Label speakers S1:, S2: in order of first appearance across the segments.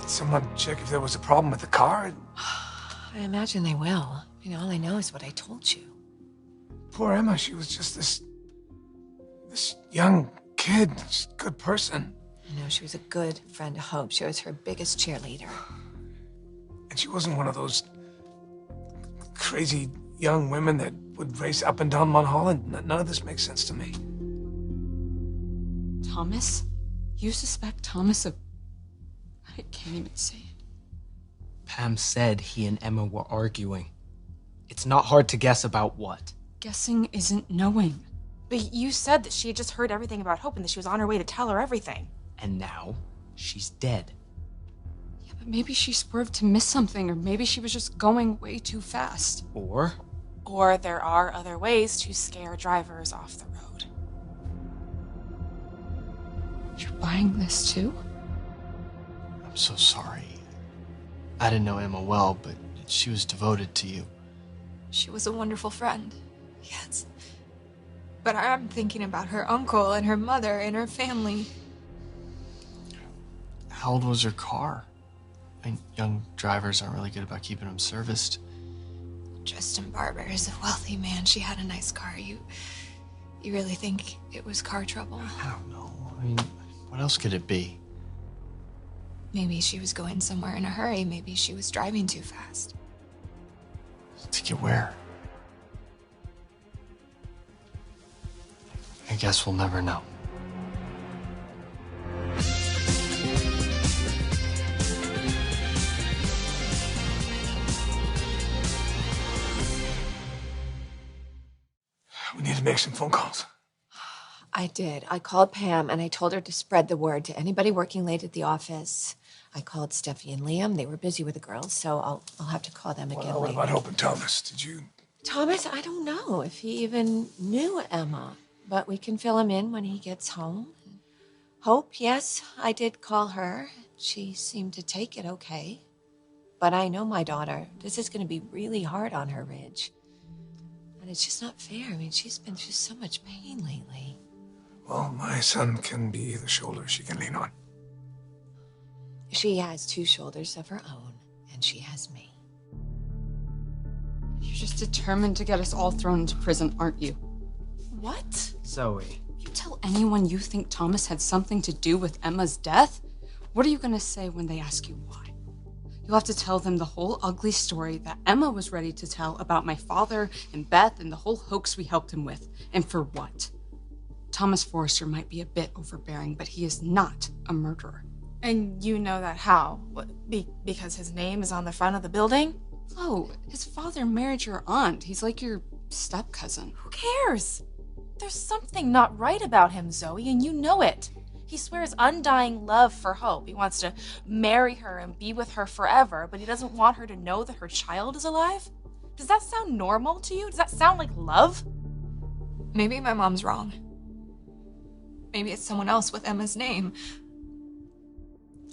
S1: Did someone check if there was a problem with the car?
S2: I imagine they will. I mean, all I know is what I told you.
S1: Poor Emma, she was just this young kid, just good person.
S2: I know, she was a good friend of Hope. She was her biggest cheerleader.
S1: And she wasn't one of those crazy young women that would race up and down Mulholland. None of this makes sense to me.
S3: Thomas? You suspect Thomas of... I can't even say it.
S4: Pam said he and Emma were arguing. It's not hard to guess about what.
S3: Guessing isn't knowing.
S5: But you said that she had just heard everything about Hope and that she was on her way to tell her everything.
S4: And now, she's dead.
S3: Yeah, but maybe she swerved to miss something, or maybe she was just going way too fast.
S4: Or
S5: there are other ways to scare drivers off the road.
S3: You're buying this too?
S6: I'm so sorry. I didn't know Emma well, but she was devoted to you.
S7: She was a wonderful friend, yes. But I'm thinking about her uncle and her mother and her family.
S6: How old was her car? I mean, young drivers aren't really good about keeping them serviced.
S7: Justin Barber is a wealthy man. She had a nice car. You really think it was car trouble?
S6: I don't know. I mean, what else could it be?
S7: Maybe she was going somewhere in a hurry. Maybe she was driving too fast.
S6: To get where? I guess we'll never know.
S1: We need to make some phone calls.
S2: I did. I called Pam and I told her to spread the word to anybody working late at the office. I called Steffi and Liam. They were busy with the girls, so I'll have to call them again
S1: What
S2: later.
S1: about Hope and Thomas? Did you?
S2: Thomas, I don't know if he even knew Emma, but we can fill him in when he gets home. Hope, yes, I did call her. She seemed to take it okay. But I know my daughter. This is going to be really hard on her, Ridge. And it's just not fair. I mean, she's been through so much pain lately.
S1: Well, my son can be the shoulder she can lean on.
S2: She has two shoulders of her own, and she has me.
S3: You're just determined to get us all thrown into prison, aren't you?
S5: What?
S4: Zoe.
S3: You tell anyone you think Thomas had something to do with Emma's death? What are you gonna say when they ask you why? You'll have to tell them the whole ugly story that Emma was ready to tell about my father and Beth and the whole hoax we helped him with. And for what? Thomas Forrester might be a bit overbearing, but he is not a murderer.
S5: And you know that how? What, because his name is on the front of the building?
S3: Oh, his father married your aunt. He's like your step-cousin.
S5: Who cares? There's something not right about him, Zoe, and you know it. He swears undying love for Hope. He wants to marry her and be with her forever, but he doesn't want her to know that her child is alive? Does that sound normal to you? Does that sound like love?
S7: Maybe my mom's wrong. Maybe it's someone else with Emma's name.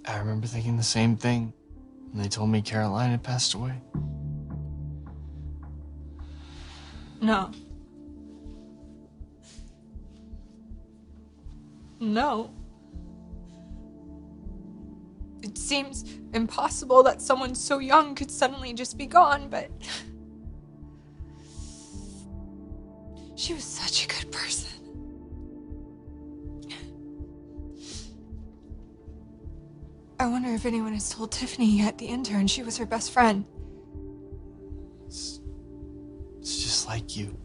S6: I remember thinking the same thing when they told me Caroline had passed away.
S7: No. No. It seems impossible that someone so young could suddenly just be gone, but... she was such a good person. I wonder if anyone has told Tiffany yet, the intern. She was her best friend.
S6: It's just like you.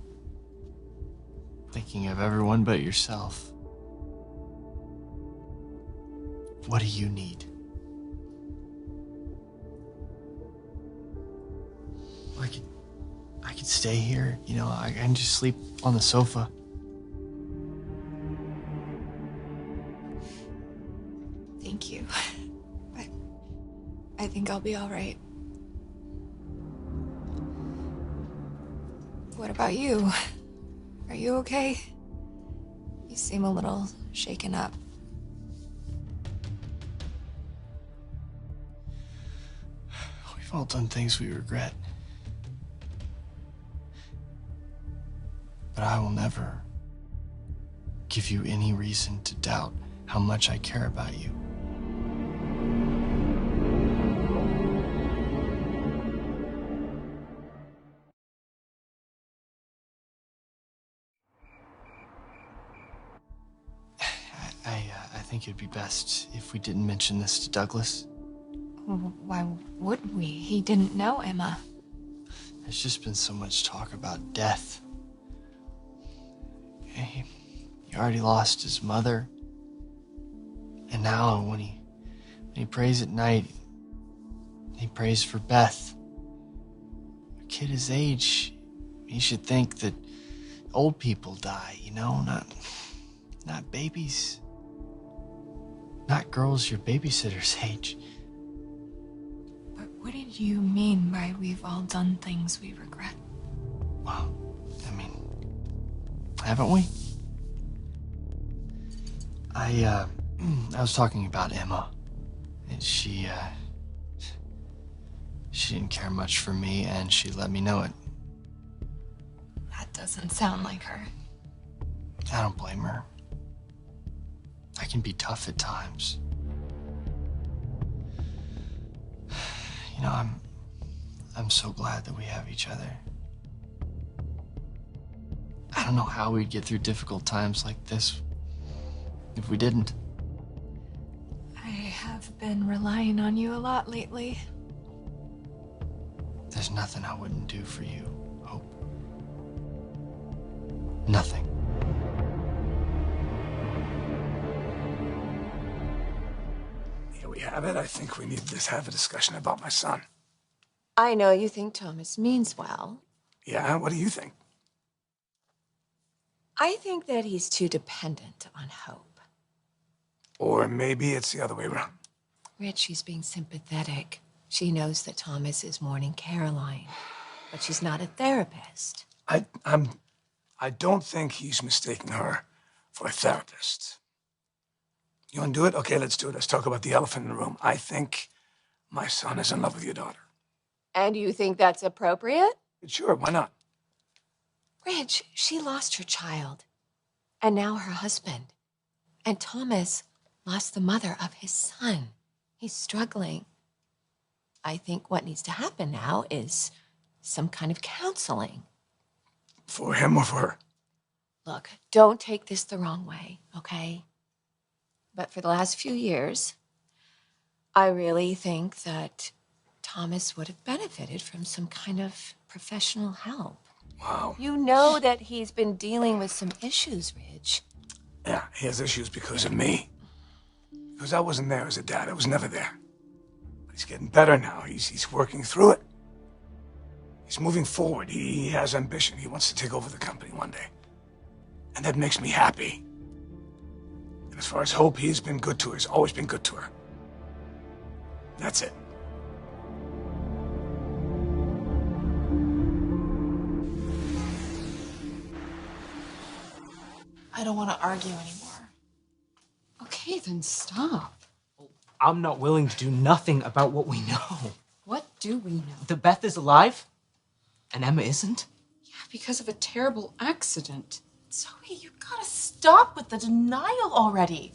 S6: Thinking of everyone but yourself. What do you need? I could stay here, you know, I can just sleep on the sofa.
S7: Thank you. I think I'll be all right. What about you? Are you okay? You seem a little shaken up.
S6: We've all done things we regret. But I will never give you any reason to doubt how much I care about you. think it'd be best if we didn't mention this to Douglas.
S7: Why would we? He didn't know Emma.
S6: There's just been so much talk about death. He already lost his mother. And now when he prays at night, he prays for Beth. A kid his age, he should think that old people die, you know, not babies. Not girls your babysitter's age.
S7: But what did you mean by we've all done things we regret?
S6: Well, I mean, haven't we? I was talking about Emma. And she didn't care much for me, and she let me know it.
S7: That doesn't sound like her.
S6: I don't blame her. I can be tough at times. You know, I'm so glad that we have each other. I don't know how we'd get through difficult times like this if we didn't.
S7: I have been relying on you a lot lately.
S6: There's nothing I wouldn't do for you, Hope. Nothing.
S1: Here we have it. I think we need to have a discussion about my son.
S2: I know you think Thomas means well.
S1: Yeah, what do you think?
S2: I think that he's too dependent on Hope.
S1: Or maybe it's the other way around.
S2: Rich, she's being sympathetic. She knows that Thomas is mourning Caroline, but she's not a therapist.
S1: I don't think he's mistaking her for a therapist. You want to do it? Okay, let's do it. Let's talk about the elephant in the room. I think my son is in love with your daughter.
S2: And you think that's appropriate?
S1: Sure, why not?
S2: Rich, she lost her child, and now her husband. And Thomas lost the mother of his son. He's struggling. I think what needs to happen now is some kind of counseling.
S1: For him or for her?
S2: Look, don't take this the wrong way, okay? But for the last few years, I really think that Thomas would have benefited from some kind of professional help.
S1: Wow.
S2: You know that he's been dealing with some issues, Ridge.
S1: Yeah, he has issues because of me. Because I wasn't there as a dad. I was never there. But he's getting better now. He's working through it. He's moving forward. He has ambition. He wants to take over the company one day. And that makes me happy. And as far as Hope, he's been good to her. He's always been good to her. That's it.
S5: I don't want to argue anymore.
S3: Okay, then stop.
S4: I'm not willing to do nothing about what we know.
S3: What do we know?
S4: That Beth is alive, and Emma isn't?
S3: Yeah, because of a terrible accident.
S5: Zoe, you gotta stop with the denial already.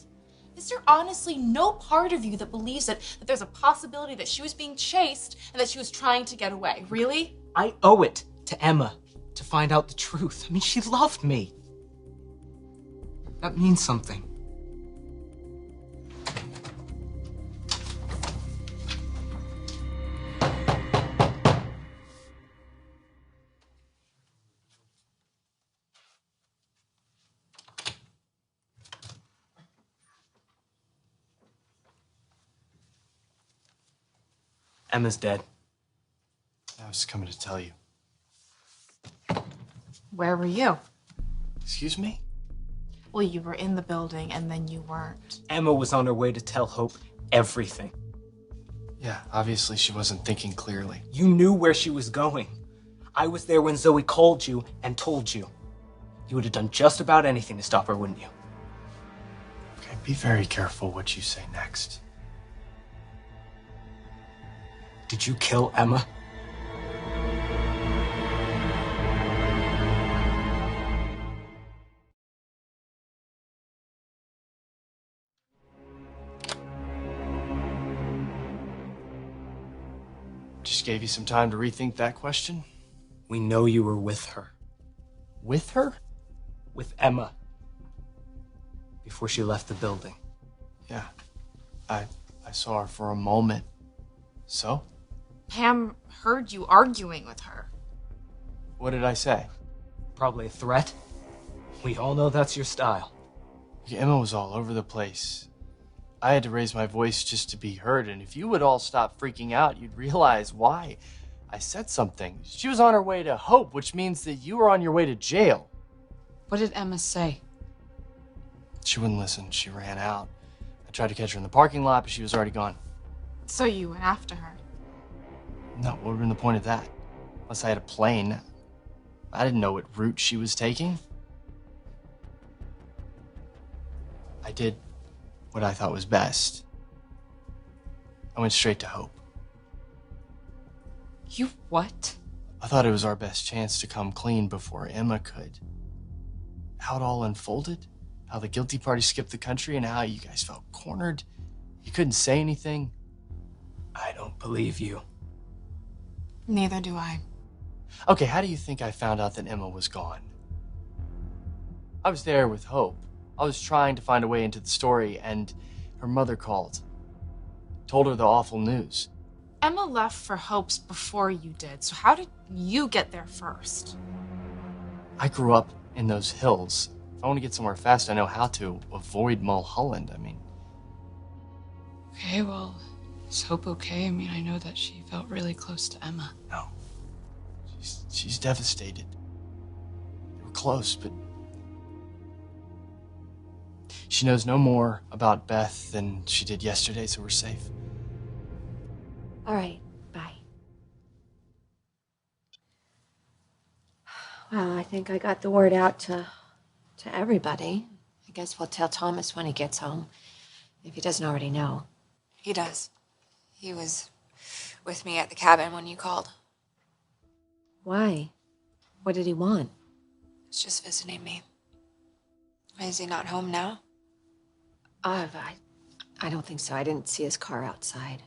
S5: Is there honestly no part of you that believes that there's a possibility that she was being chased and that she was trying to get away? Really?
S4: I owe it to Emma to find out the truth. I mean, she loved me. That means something. Emma's dead.
S6: I was coming to tell you.
S5: Where were you?
S6: Excuse me?
S5: Well, you were in the building and then you weren't.
S4: Emma was on her way to tell Hope everything.
S6: Yeah, obviously she wasn't thinking clearly.
S4: You knew where she was going. I was there when Zoe called you and told you. You would have done just about anything to stop her, wouldn't you?
S6: Okay, be very careful what you say next.
S4: Did you kill Emma?
S6: Just gave you some time to rethink that question?
S4: We know you were with her.
S6: With her?
S4: With Emma. Before she left the building.
S6: Yeah. I saw her for a moment. So?
S3: Pam heard you arguing with her.
S6: What did I say?
S4: Probably a threat. We all know that's your style.
S6: Emma was all over the place. I had to raise my voice just to be heard, and if you would all stop freaking out, you'd realize why. I said something. She was on her way to Hope, which means that you were on your way to jail.
S3: What did Emma say?
S6: She wouldn't listen. She ran out. I tried to catch her in the parking lot, but she was already gone.
S3: So you went after her?
S6: No, what would have been the point of that? Unless I had a plane. I didn't know what route she was taking. I did what I thought was best. I went straight to Hope.
S3: You what?
S6: I thought it was our best chance to come clean before Emma could. How it all unfolded, how the guilty party skipped the country, and how you guys felt cornered. You couldn't say anything.
S4: I don't believe you.
S3: Neither do I.
S6: Okay, how do you think I found out that Emma was gone? I was there with Hope. I was trying to find a way into the story, and her mother called. Told her the awful news.
S3: Emma left for Hope's before you did, so how did you get there first?
S6: I grew up in those hills. If I want to get somewhere fast, I know how to avoid Mulholland.
S3: Okay, well, is Hope okay? I know that she felt really close to Emma.
S6: No. She's devastated. They were close, but she knows no more about Beth than she did yesterday, so we're safe.
S2: All right, bye. Well, I think I got the word out to everybody. I guess we'll tell Thomas when he gets home, if he doesn't already know.
S7: He does. He was with me at the cabin when you called.
S2: Why? What did he want?
S7: He's just visiting me. Is he not home now?
S2: I don't think so. I didn't see his car outside.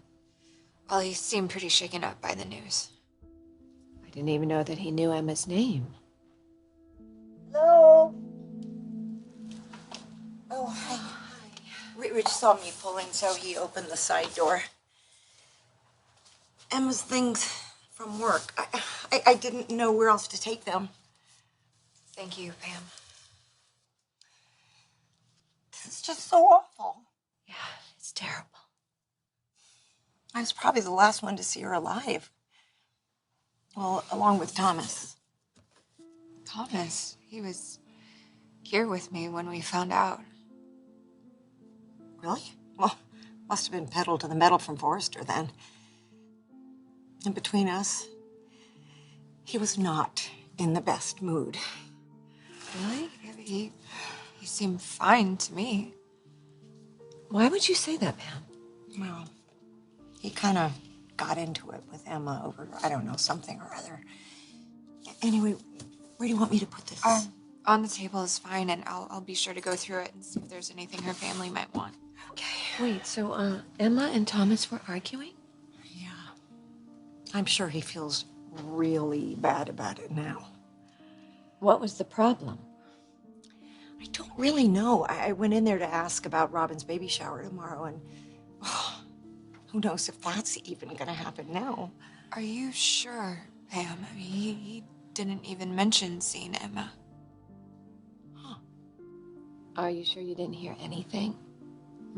S7: Well, he seemed pretty shaken up by the news.
S2: I didn't even know that he knew Emma's name.
S8: Hello? Oh, hi. Rich saw me pull in, so he opened the side door. Emma's things from work. I didn't know where else to take them.
S7: Thank you, Pam.
S8: It's just so awful.
S2: Yeah, it's terrible.
S8: I was probably the last one to see her alive. Well, along with Thomas.
S7: Thomas, he was here with me when we found out.
S8: Really? Well, must have been pedal to the metal from Forrester then. And between us, he was not in the best mood.
S7: Really? He seemed fine to me.
S2: Why would you say that, Pam?
S8: Well, he kind of got into it with Emma over, I don't know, something or other. Anyway, where do you want me to put this?
S7: On the table is fine, and I'll be sure to go through it and see if there's anything her family might want.
S8: Okay.
S2: Wait, so, Emma and Thomas were arguing?
S8: Yeah. I'm sure he feels really bad about it now.
S2: What was the problem?
S8: I don't really know. I went in there to ask about Robin's baby shower tomorrow, and who knows if that's even going to happen now.
S7: Are you sure, Pam? He didn't even mention seeing Emma.
S2: Are you sure you didn't hear anything?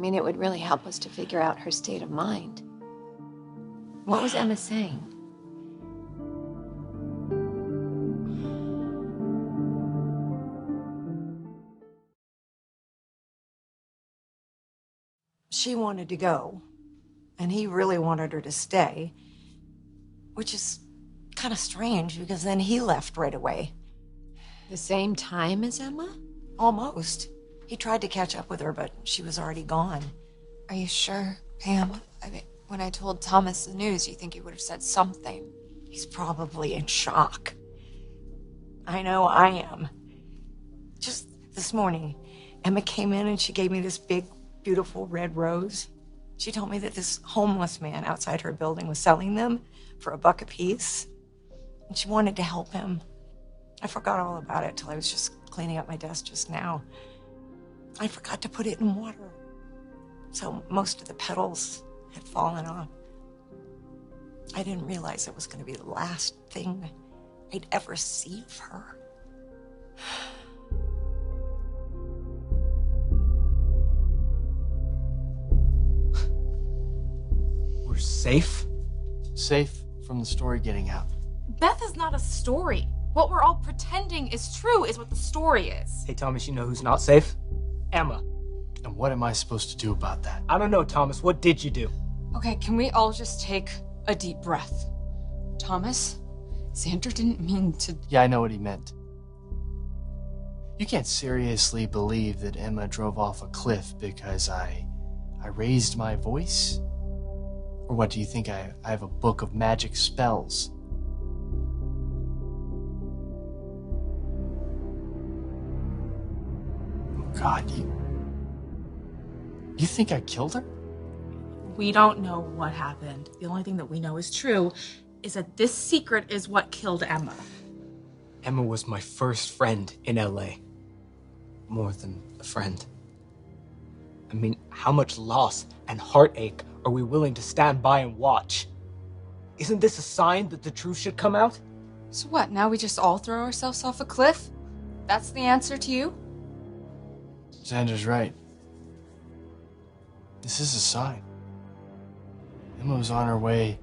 S2: It would really help us to figure out her state of mind. What was Emma saying?
S8: She wanted to go, and he really wanted her to stay, which is kind of strange because then he left right away.
S2: The same time as Emma?
S8: Almost. He tried to catch up with her, but she was already gone.
S7: Are you sure, Pam? When I told Thomas the news, you think he would have said something?
S8: He's probably in shock. I know I am. Just this morning, Emma came in and she gave me this big, beautiful red rose. She told me that this homeless man outside her building was selling them for $1 a piece. And she wanted to help him. I forgot all about it till I was just cleaning up my desk just now. I forgot to put it in water. so most of the petals had fallen off. I didn't realize it was going to be the last thing I'd ever see of her.
S4: We're safe?
S6: Safe from the story getting out.
S5: Beth is not a story. What we're all pretending is true is what the story is.
S4: Hey, Thomas, you know who's not safe? Emma.
S6: And what am I supposed to do about that?
S4: I don't know, Thomas. What did you do?
S3: Okay, can we all just take a deep breath? Thomas, Xander didn't mean to...
S6: Yeah, I know what he meant. You can't seriously believe that Emma drove off a cliff because I raised my voice? Or what, do you think I have a book of magic spells? Oh God, you think I killed her?
S5: We don't know what happened. The only thing that we know is true is that this secret is what killed Emma.
S4: Emma was my first friend in LA. More than a friend. I mean, how much loss and heartache are we willing to stand by and watch? Isn't this a sign that the truth should come out?
S3: So what, now we just all throw ourselves off a cliff? That's the answer to you?
S6: Xander's right. This is a sign. Emma was on her way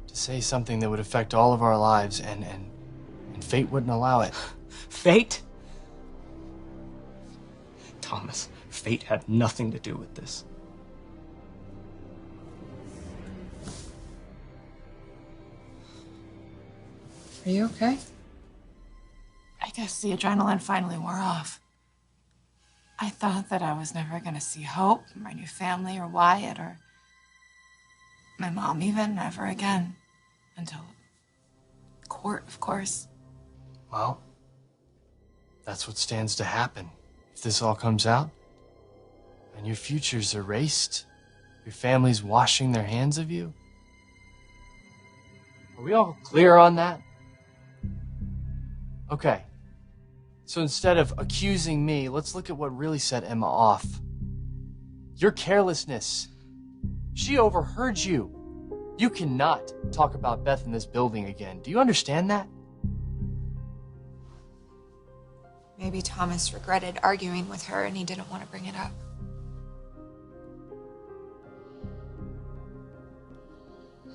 S6: to say something that would affect all of our lives, and fate wouldn't allow it.
S4: Fate? Thomas, fate had nothing to do with this.
S3: Are you okay?
S5: I guess the adrenaline finally wore off. I thought that I was never going to see Hope, my new family, or Wyatt, or my mom even, ever again. Until court, of course.
S6: Well, that's what stands to happen if this all comes out. And your future's erased. Your family's washing their hands of you. Are we all clear on that? Okay. So instead of accusing me, let's look at what really set Emma off. Your carelessness. She overheard you. You cannot talk about Beth in this building again. Do you understand that?
S7: Maybe Thomas regretted arguing with her and he didn't want to bring it up.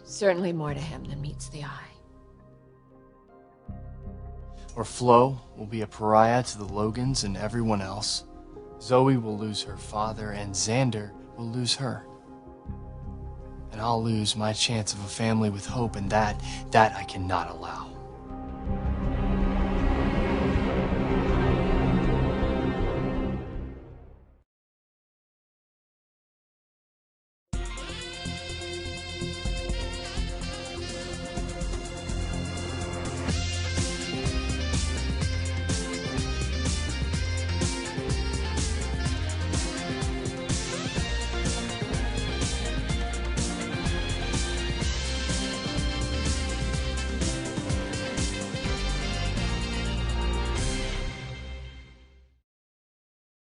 S2: Certainly more to him than meets the eye.
S6: Or Flo will be a pariah to the Logans and everyone else. Zoe will lose her father, and Xander will lose her. And I'll lose my chance of a family with hope, and that I cannot allow.